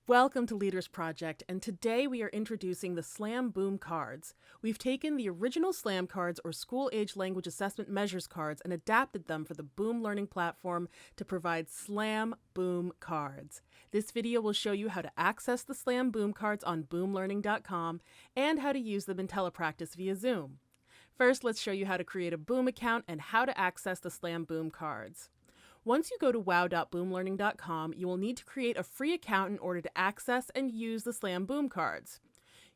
Welcome to Leaders Project, and today we are introducing the Slam Boom cards. We've taken the original Slam cards or school-age language assessment measures cards and adapted them for the Boom learning platform to provide Slam Boom cards. This video will show you how to access the Slam Boom cards on boomlearning.com and how to use them in telepractice via Zoom. First, let's show you how to create a Boom account and how to access the Slam Boom cards. Once you go to wow.boomlearning.com, you will need to create a free account in order to access and use the Slam Boom cards.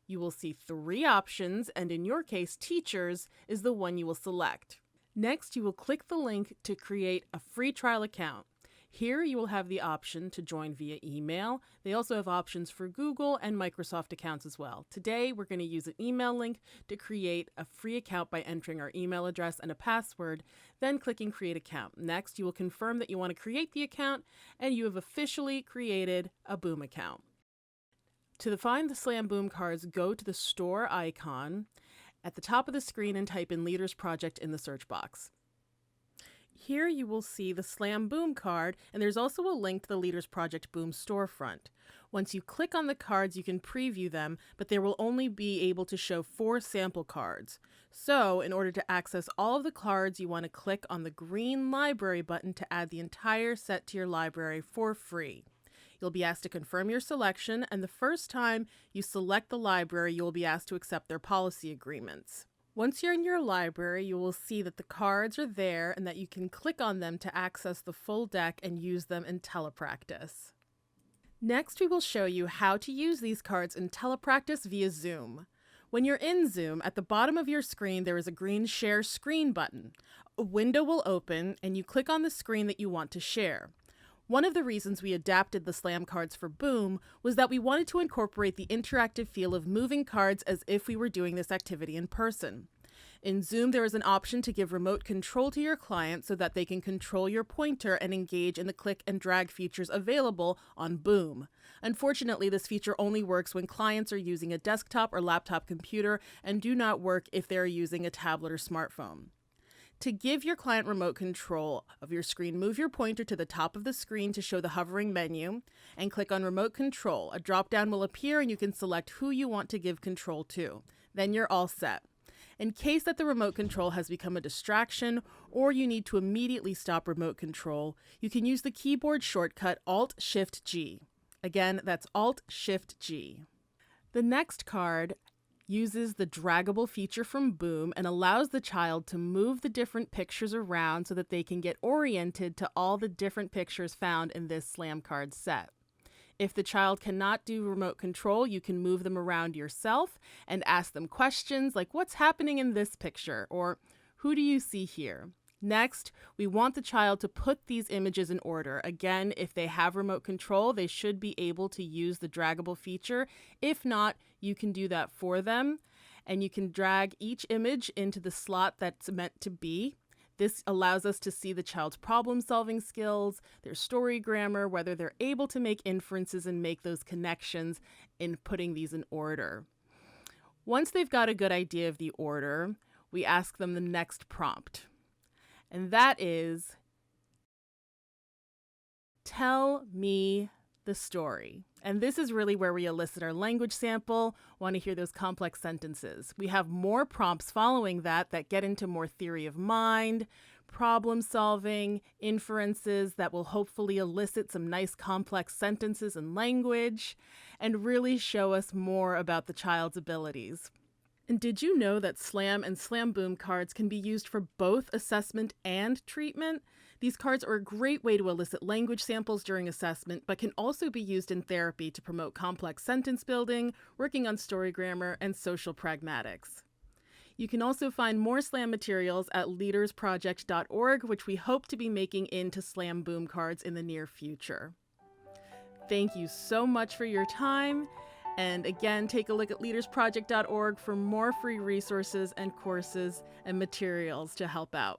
You will see 3 options, and in your case, Teachers is the one you will select. Next, you will click the link to create a free trial account. Here you will have the option to join via email. They also have options for Google and Microsoft accounts as well. Today, we're going to use an email link to create a free account by entering our email address and a password, then clicking Create Account. Next, you will confirm that you want to create the account, and you have officially created a Boom account. To find the Slam Boom cards, go to the store icon at the top of the screen and type in Leaders Project in the search box. Here you will see the Slam Boom card, and there's also a link to the Leaders Project Boom storefront. Once you click on the cards, you can preview them, but there will only be able to show 4 sample cards. So, in order to access all of the cards, you want to click on the green library button to add the entire set to your library for free. You'll be asked to confirm your selection, and the first time you select the library, you will be asked to accept their policy agreements. Once you're in your library, you will see that the cards are there and that you can click on them to access the full deck and use them in telepractice. Next, we will show you how to use these cards in telepractice via Zoom. When you're in Zoom, at the bottom of your screen, there is a green Share Screen button. A window will open and you click on the screen that you want to share. One of the reasons we adapted the Slam cards for Boom was that we wanted to incorporate the interactive feel of moving cards as if we were doing this activity in person. In Zoom, there is an option to give remote control to your client so that they can control your pointer and engage in the click and drag features available on Boom. Unfortunately, this feature only works when clients are using a desktop or laptop computer and do not work if they are using a tablet or smartphone. To give your client remote control of your screen, move your pointer to the top of the screen to show the hovering menu and click on Remote Control. A drop-down will appear and you can select who you want to give control to. Then you're all set. In case that the remote control has become a distraction or you need to immediately stop remote control, you can use the keyboard shortcut Alt-Shift-G. Again, that's Alt-Shift-G. The next card uses the draggable feature from Boom and allows the child to move the different pictures around so that they can get oriented to all the different pictures found in this Slam card set. If the child cannot do remote control, you can move them around yourself and ask them questions like, "What's happening in this picture?" or "Who do you see here?" Next, we want the child to put these images in order. Again, if they have remote control, they should be able to use the draggable feature. If not, you can do that for them, and you can drag each image into the slot that's meant to be. This allows us to see the child's problem-solving skills, their story grammar, whether they're able to make inferences and make those connections in putting these in order. Once they've got a good idea of the order, we ask them the next prompt. And that is, tell me the story. And this is really where we elicit our language sample, want to hear those complex sentences. We have more prompts following that get into more theory of mind, problem solving, inferences that will hopefully elicit some nice complex sentences and language, and really show us more about the child's abilities. And did you know that Slam and Slam Boom cards can be used for both assessment and treatment? These cards are a great way to elicit language samples during assessment, but can also be used in therapy to promote complex sentence building, working on story grammar, and social pragmatics. You can also find more Slam materials at leadersproject.org, which we hope to be making into Slam Boom cards in the near future. Thank you so much for your time. And again, take a look at leadersproject.org for more free resources and courses and materials to help out.